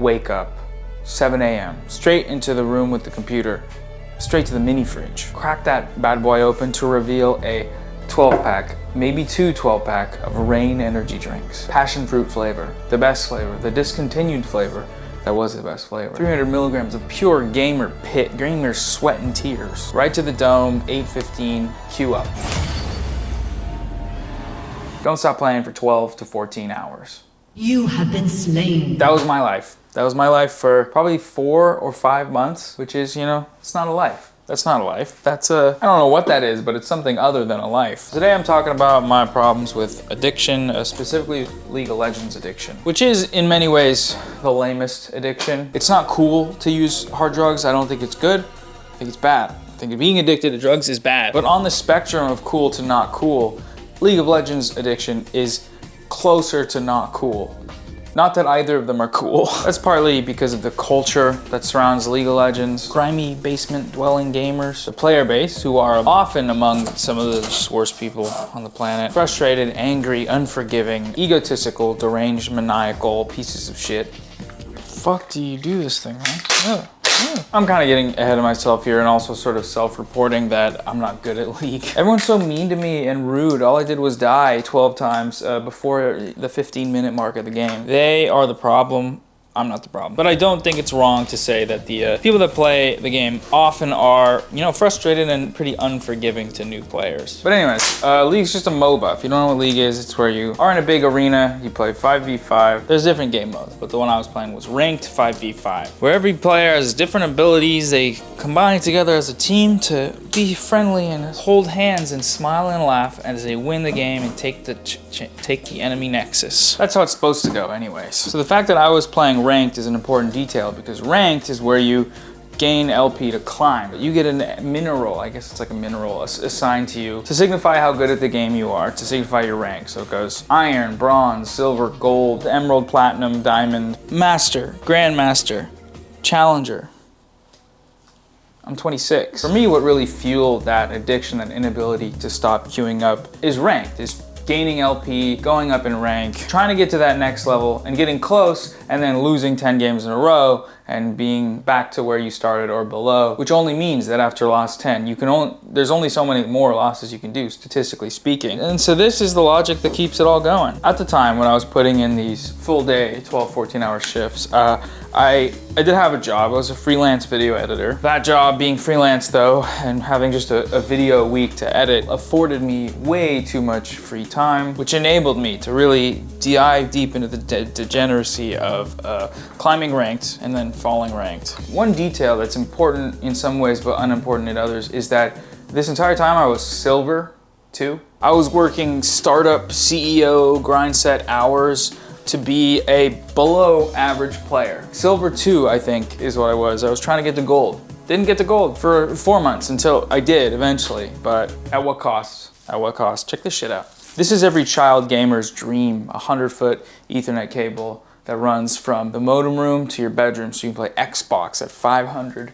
wake up, 7 a.m., straight into the room with the computer, straight to the mini fridge. Crack that bad boy open to reveal a 12-pack, maybe 2 12-pack of Reign energy drinks. Passion fruit flavor, the best flavor, the discontinued flavor that was the best flavor. 300 milligrams of pure gamer pit, gamer sweat and tears. Right to the dome, 8:15, queue up. Don't stop playing for 12 to 14 hours. You have been slain. That was my life. That was my life for probably 4 or 5 months, which is, you know, it's not a life. That's not a life. That's I don't know what that is, but it's something other than a life. Today I'm talking about my problems with addiction, specifically League of Legends addiction, which is in many ways the lamest addiction. It's not cool to use hard drugs. I don't think it's good. I think it's bad. I think being addicted to drugs is bad. But on the spectrum of cool to not cool, League of Legends addiction is closer to not cool. Not that either of them are cool. That's partly because of the culture that surrounds League of Legends. Grimy basement dwelling gamers. The player base, who are often among some of the worst people on the planet. Frustrated, angry, unforgiving, egotistical, deranged, maniacal pieces of shit. Fuck do you do this thing, man? Yeah. I'm kind of getting ahead of myself here and also sort of self-reporting that I'm not good at League. Everyone's so mean to me and rude. All I did was die 12 times before the 15-minute mark of the game. They are the problem. I'm not the problem. But I don't think it's wrong to say that the people that play the game often are, you know, frustrated and pretty unforgiving to new players. But anyways, League's just a MOBA. If you don't know what League is, it's where you are in a big arena, you play 5v5. There's different game modes, but the one I was playing was ranked 5v5, where every player has different abilities. They combine together as a team to be friendly and hold hands and smile and laugh as they win the game and take the enemy nexus. That's how it's supposed to go anyways. So the fact that I was playing ranked is an important detail because ranked is where you gain LP to climb. You get a mineral, I guess it's like a mineral assigned to you to signify how good at the game you are, to signify your rank. So it goes iron, bronze, silver, gold, emerald, platinum, diamond, master, grandmaster, challenger. I'm 26. For me, what really fueled that addiction, that inability to stop queuing up is ranked, is gaining LP, going up in rank, trying to get to that next level and getting close and then losing 10 games in a row and being back to where you started or below, which only means that after loss 10, there's only so many more losses you can do, statistically speaking. And so this is the logic that keeps it all going. At the time when I was putting in these full day, 12, 14-hour shifts, I did have a job. I was a freelance video editor. That job, being freelance though, and having just a video a week to edit, afforded me way too much free time, which enabled me to really dive deep into the degeneracy of climbing ranked and then falling ranked. One detail that's important in some ways but unimportant in others is that this entire time I was silver too. I was working startup CEO grind set hours to be a below average player. Silver 2, I think, is what I was. I was trying to get to gold. Didn't get to gold for 4 months until I did eventually, but at what cost? At what cost? Check this shit out. This is every child gamer's dream, a 100-foot Ethernet cable that runs from the modem room to your bedroom so you can play Xbox at 500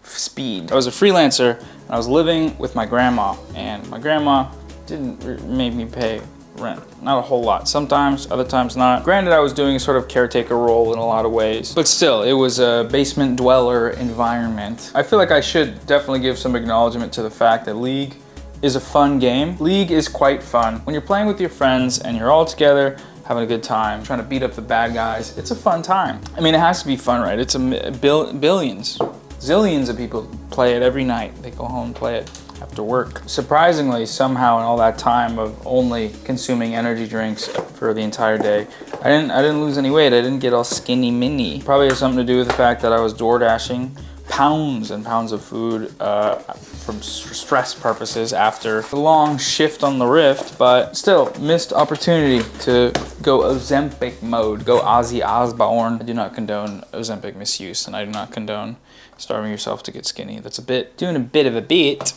speed. I was a freelancer and I was living with my grandma, and my grandma didn't make me pay rent. Not a whole lot. Sometimes, other times not. Granted, I was doing a sort of caretaker role in a lot of ways, but still, it was a basement dweller environment. I feel like I should definitely give some acknowledgement to the fact that League is a fun game. League is quite fun. When you're playing with your friends and you're all together, having a good time, trying to beat up the bad guys, it's a fun time. I mean, it has to be fun, right? It's billions, zillions of people play it every night. They go home and play it after work. Surprisingly, somehow in all that time of only consuming energy drinks for the entire day, I didn't lose any weight. I didn't get all skinny mini. Probably has something to do with the fact that I was door dashing pounds and pounds of food for stress purposes after a long shift on the Rift, but still missed opportunity to go Ozempic mode, go Ozzy Osbourne. I do not condone Ozempic misuse, and I do not condone starving yourself to get skinny. That's doing a bit of a bit.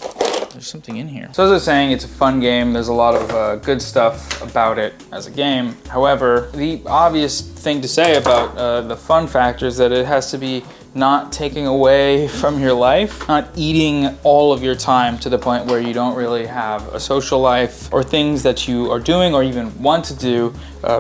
There's something in here. So as I was saying, it's a fun game. There's a lot of good stuff about it as a game. However, the obvious thing to say about the fun factor is that it has to be not taking away from your life, not eating all of your time to the point where you don't really have a social life or things that you are doing or even want to do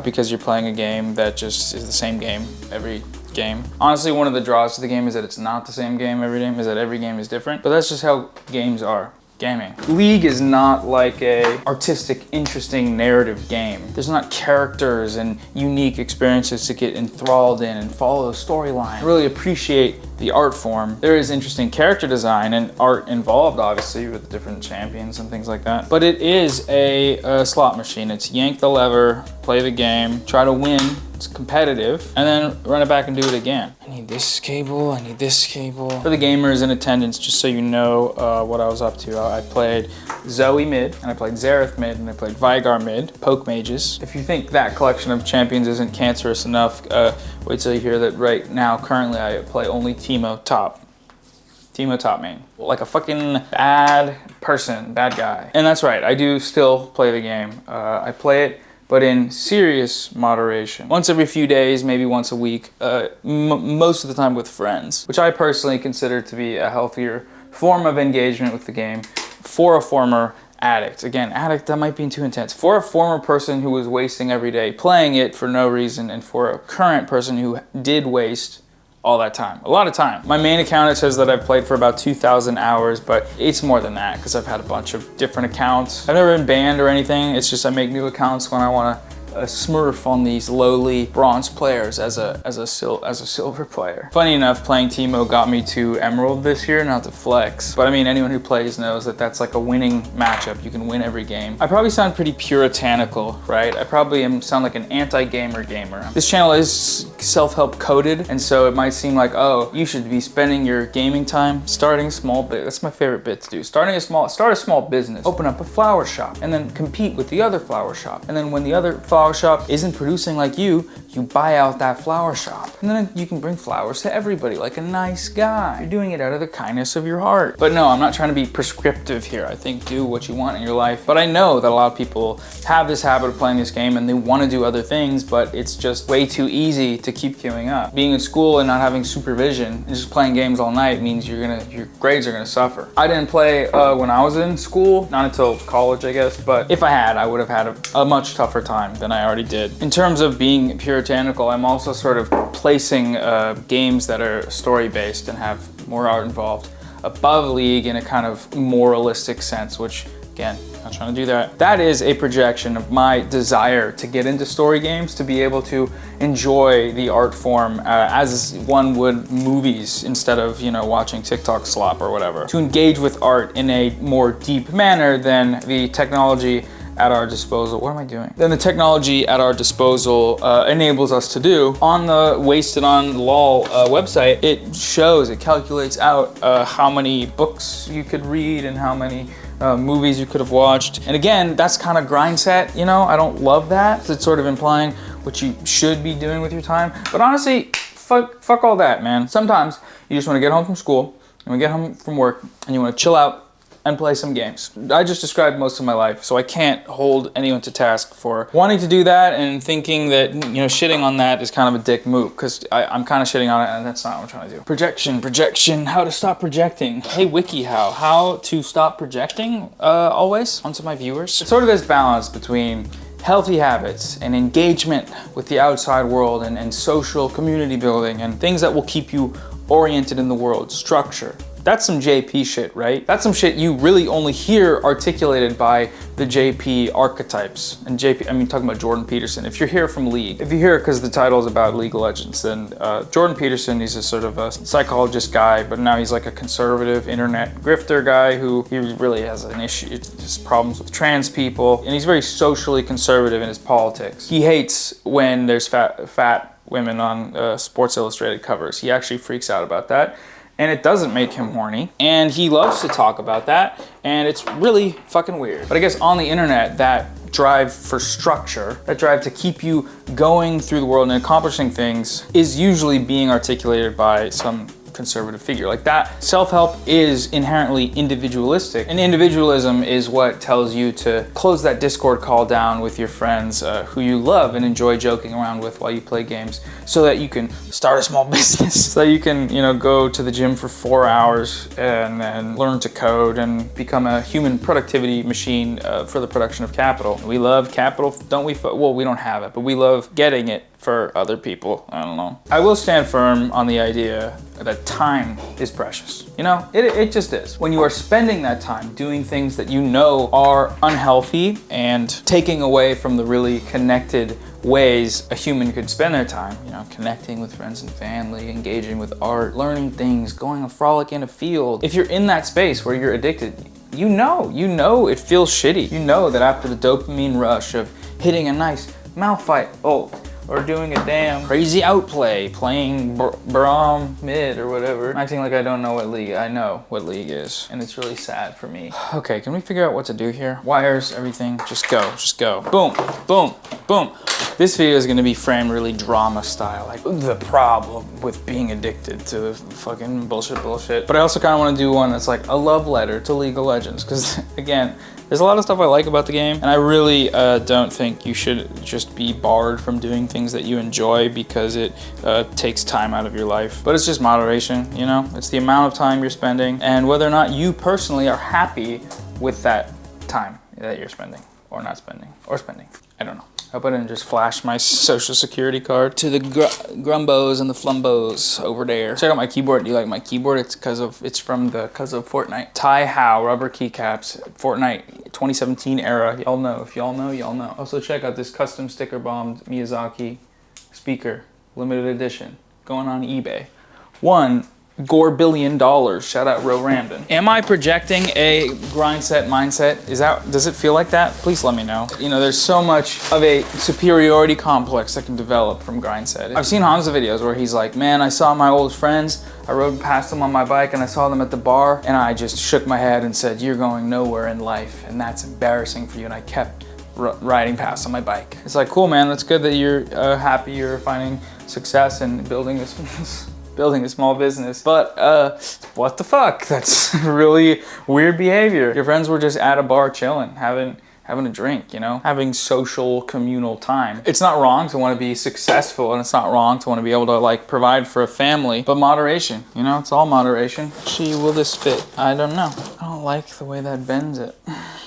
because you're playing a game that just is the same game every game. Honestly, one of the draws to the game is that it's not the same game every game, is that every game is different, but that's just how games are. Gaming. League is not like a artistic, interesting narrative game. There's not characters and unique experiences to get enthralled in and follow a storyline. I really appreciate the art form. There is interesting character design and art involved, obviously, with the different champions and things like that. But it is a slot machine. It's yank the lever, play the game, try to win. It's competitive, and then run it back and do it again. I need this cable, I need this cable. For the gamers in attendance, just so you know what I was up to, I played Zoe mid, and I played Xerath mid, and I played Vigar mid, poke mages. If you think that collection of champions isn't cancerous enough, wait till you hear that right now, currently, I play only Teemo top. Teemo top main. Like a fucking bad person, bad guy. And that's right, I do still play the game. I play it, but in serious moderation. Once every few days, maybe once a week, most of the time with friends, which I personally consider to be a healthier form of engagement with the game for a former addict. Again, addict, that might be too intense. For a former person who was wasting every day playing it for no reason, and for a current person who did waste all that time, a lot of time. My main account, it says that I've played for about 2,000 hours, but it's more than that because I've had a bunch of different accounts. I've never been banned or anything. It's just I make new accounts when I want to smurf on these lowly bronze players as a silver player. Funny enough, playing Teemo got me to Emerald this year, not to flex, but I mean, anyone who plays knows that that's like a winning matchup. You can win every game. I probably sound pretty puritanical, right? I probably sound like an anti-gamer gamer. This channel is self-help coded, and so it might seem like, oh, you should be spending your gaming time starting small bit. That's my favorite bit to do. Start a small business, open up a flower shop, and then compete with the other flower shop. And then when the other flower shop isn't producing like you buy out that flower shop. And then you can bring flowers to everybody like a nice guy. You're doing it out of the kindness of your heart. But no, I'm not trying to be prescriptive here. I think do what you want in your life. But I know that a lot of people have this habit of playing this game and they want to do other things, but it's just way too easy to keep queuing up. Being in school and not having supervision and just playing games all night means your grades are gonna suffer. I didn't play when I was in school, not until college, I guess, but if I had, I would have had a much tougher time than I already did. In terms of being puritanical, I'm also sort of placing games that are story-based and have more art involved above League in a kind of moralistic sense, which, again, not trying to do that. That is a projection of my desire to get into story games, to be able to enjoy the art form as one would movies instead of, you know, watching TikTok slop or whatever. To engage with art in a more deep manner than the technology at our disposal. What am I doing? Then the technology at our disposal enables us to do. On the Wasted on LOL website, it calculates out how many books you could read and how many movies you could have watched. And again, that's kind of grind set, you know? I don't love that. It's sort of implying what you should be doing with your time. But honestly, fuck all that, man. Sometimes you just want to get home from school, and we get home from work, and you want to chill out and play some games. I just described most of my life, so I can't hold anyone to task for wanting to do that and thinking that, you know, shitting on that is kind of a dick move, because I'm kind of shitting on it and that's not what I'm trying to do. Projection, how to stop projecting. Hey WikiHow, how to stop projecting always onto my viewers. It's sort of this balance between healthy habits and engagement with the outside world and social community building and things that will keep you oriented in the world, structure. That's some JP shit, right? That's some shit you really only hear articulated by the JP archetypes. And JP, I mean, talking about Jordan Peterson. If you're here from League, if you're here because the title is about League of Legends, then Jordan Peterson, he's a sort of a psychologist guy, but now he's like a conservative internet grifter guy who he really has an issue, just problems with trans people. And he's very socially conservative in his politics. He hates when there's fat women on Sports Illustrated covers. He actually freaks out about that. And it doesn't make him horny. And he loves to talk about that. And it's really fucking weird. But I guess on the internet, that drive for structure, that drive to keep you going through the world and accomplishing things is usually being articulated by some conservative figure. Like that, self-help is inherently individualistic, and individualism is what tells you to close that Discord call down with your friends who you love and enjoy joking around with while you play games, so that you can start a small business, so that you can, you know, go to the gym for 4 hours and then learn to code and become a human productivity machine for the production of capital. We love capital, don't we? Well, we don't have it, but we love getting it for other people. I don't know. I will stand firm on the idea that time is precious. You know, it just is. When you are spending that time doing things that you know are unhealthy and taking away from the really connected ways a human could spend their time, you know, connecting with friends and family, engaging with art, learning things, going a frolic in a field. If you're in that space where you're addicted, you know it feels shitty. You know that after the dopamine rush of hitting a nice mouth fight, or doing a damn crazy outplay, playing Braum mid or whatever. I'm acting like I don't know what league. I know what league is, and it's really sad for me. Okay, can we figure out what to do here? Wires, everything, just go. Boom, boom, boom. This video is gonna be framed really drama style, like the problem with being addicted to fucking bullshit. But I also kinda wanna do one that's like a love letter to League of Legends, because again, there's a lot of stuff I like about the game, and I really don't think you should just be barred from doing things that you enjoy because it takes time out of your life. But it's just moderation, you know? It's the amount of time you're spending and whether or not you personally are happy with that time that you're spending, or not spending, or spending. I don't know. I hope I didn't just flash my social security card to the grumbos and the flumbos over there. Check out my keyboard. Do you like my keyboard? It's from Fortnite. Tai Hao rubber keycaps, Fortnite 2017 era. Y'all know. If y'all know, y'all know. Also check out this custom sticker bombed Miyazaki speaker, limited edition, going on eBay. $1 billion. Shout out Ro Ramden. Am I projecting a grind set mindset? Does it feel like that? Please let me know. You know, there's so much of a superiority complex that can develop from grind set. I've seen Hamza videos where he's like, man, I saw my old friends, I rode past them on my bike and I saw them at the bar and I just shook my head and said, you're going nowhere in life and that's embarrassing for you, and I kept riding past on my bike. It's like, cool, man, that's good that you're happy you're finding success and building a small business, but what the fuck? That's really weird behavior. Your friends were just at a bar chilling, having a drink, you know, having social communal time. It's not wrong to want to be successful, and it's not wrong to want to be able to like provide for a family, but moderation, you know, it's all moderation. Gee, will this fit? I don't know. I don't like the way that bends it.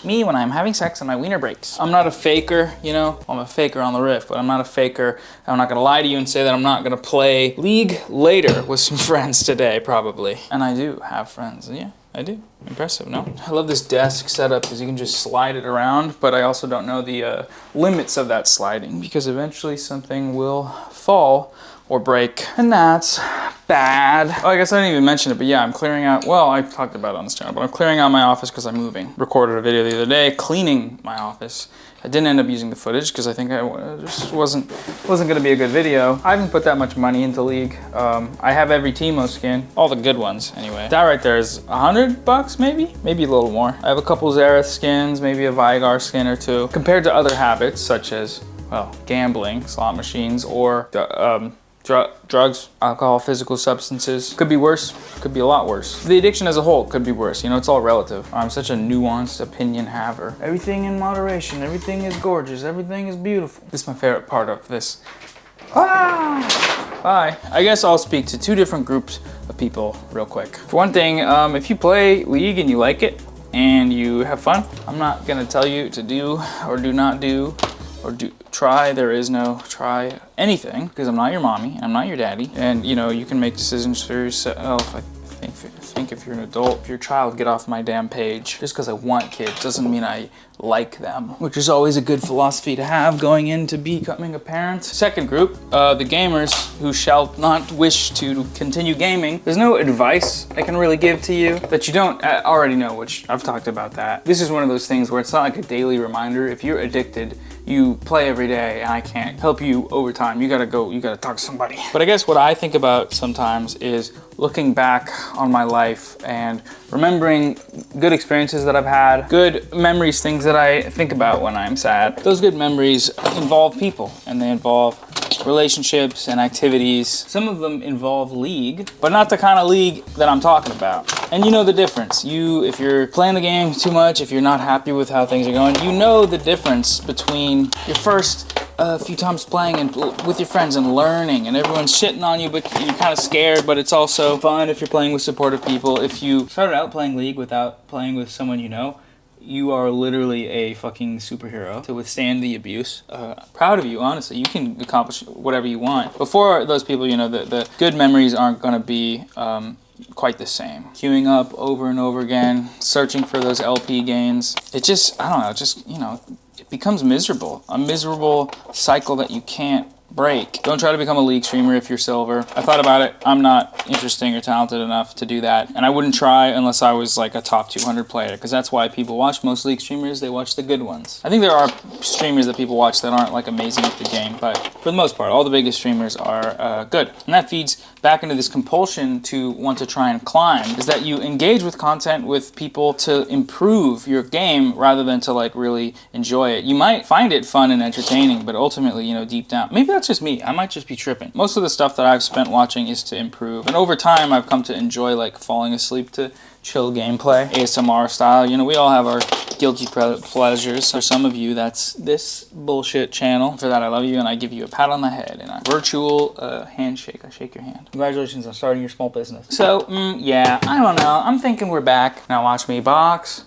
Me when I'm having sex and my wiener breaks. I'm not a faker, you know, I'm a faker on the riff, but I'm not a faker. I'm not gonna lie to you and say that I'm not gonna play League later with some friends today, probably. And I do have friends, yeah. I do. Impressive, no? I love this desk setup because you can just slide it around, but I also don't know the limits of that sliding because eventually something will fall or break, and that's bad. Oh, I guess I didn't even mention it, but yeah, I'm clearing out, well, I talked about it on this channel, but I'm clearing out my office because I'm moving. Recorded a video the other day cleaning my office. I didn't end up using the footage because I think it just wasn't gonna be a good video. I haven't put that much money into League. I have every Teemo skin, all the good ones anyway. That right there is $100 maybe a little more. I have a couple Zareth skins, maybe a Vigar skin or two. Compared to other habits such as, well, gambling, slot machines, or drugs, alcohol, physical substances. Could be worse, could be a lot worse. The addiction as a whole could be worse. You know, it's all relative. I'm such a nuanced opinion haver. Everything in moderation, everything is gorgeous, everything is beautiful. This is my favorite part of this. Bye. I guess I'll speak to two different groups of people real quick. For one thing, if you play League and you like it and you have fun, I'm not gonna tell you to do or do not do or try. There is no try anything, because I'm not your mommy and I'm not your daddy, and you know, you can make decisions for yourself. I think if you're an adult, if you're a child, get off my damn page. Just because I want kids doesn't mean I like them, which is always a good philosophy to have going into becoming a parent. Second group, the gamers who shall not wish to continue gaming. There's no advice I can really give to you that you don't already know, which I've talked about that. This is one of those things where it's not like a daily reminder. If you're addicted, you play every day and I can't help you over time. You gotta talk to somebody. But I guess what I think about sometimes is looking back on my life and remembering good experiences that I've had, good memories, things that I think about when I'm sad. Those good memories involve people, and they involve relationships and activities. Some of them involve league, but not the kind of league that I'm talking about. And you know the difference. If you're playing the game too much, if you're not happy with how things are going, you know the difference between your first few times playing and with your friends and learning, and everyone's shitting on you, but you're kind of scared, but it's also fun if you're playing with supportive people. If you started out playing League without playing with someone you know, you are literally a fucking superhero to withstand the abuse. Proud of you, honestly. You can accomplish whatever you want. Before those people, you know, the good memories aren't going to be quite the same. Queuing up over and over again, searching for those LP gains. It just, I don't know, just, you know, it becomes miserable. A miserable cycle that you can't break. Don't try to become a League streamer if you're silver. I thought about it. I'm not interesting or talented enough to do that. And I wouldn't try unless I was like a top 200 player, because that's why people watch most League streamers. They watch the good ones. I think there are streamers that people watch that aren't like amazing at the game, but for the most part, all the biggest streamers are good. And that feeds back into this compulsion to want to try and climb, is that you engage with content with people to improve your game rather than to like really enjoy it. You might find it fun and entertaining, but ultimately, you know, deep down, maybe that's just me. I might just be tripping. Most of the stuff that I've spent watching is to improve. And over time, I've come to enjoy like falling asleep to chill gameplay, ASMR style. You know, we all have our guilty pleasures. For some of you, that's this bullshit channel. For that, I love you, and I give you a pat on the head and a virtual handshake. I shake your hand. Congratulations on starting your small business. So, yeah, I don't know. I'm thinking we're back. Now watch me box.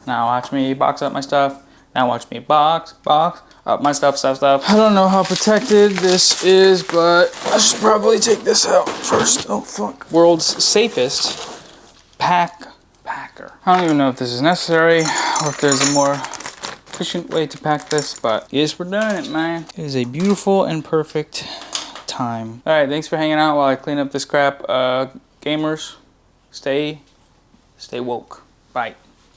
Now watch me box up my stuff. Now watch me box up my stuff. I don't know how protected this is, but I should probably take this out first. Oh, fuck. World's safest packer. I don't even know if this is necessary or if there's a more efficient way to pack this, but yes, we're doing it, man. It is a beautiful and perfect time. All right, thanks for hanging out while I clean up this crap. Gamers, stay woke. Bye.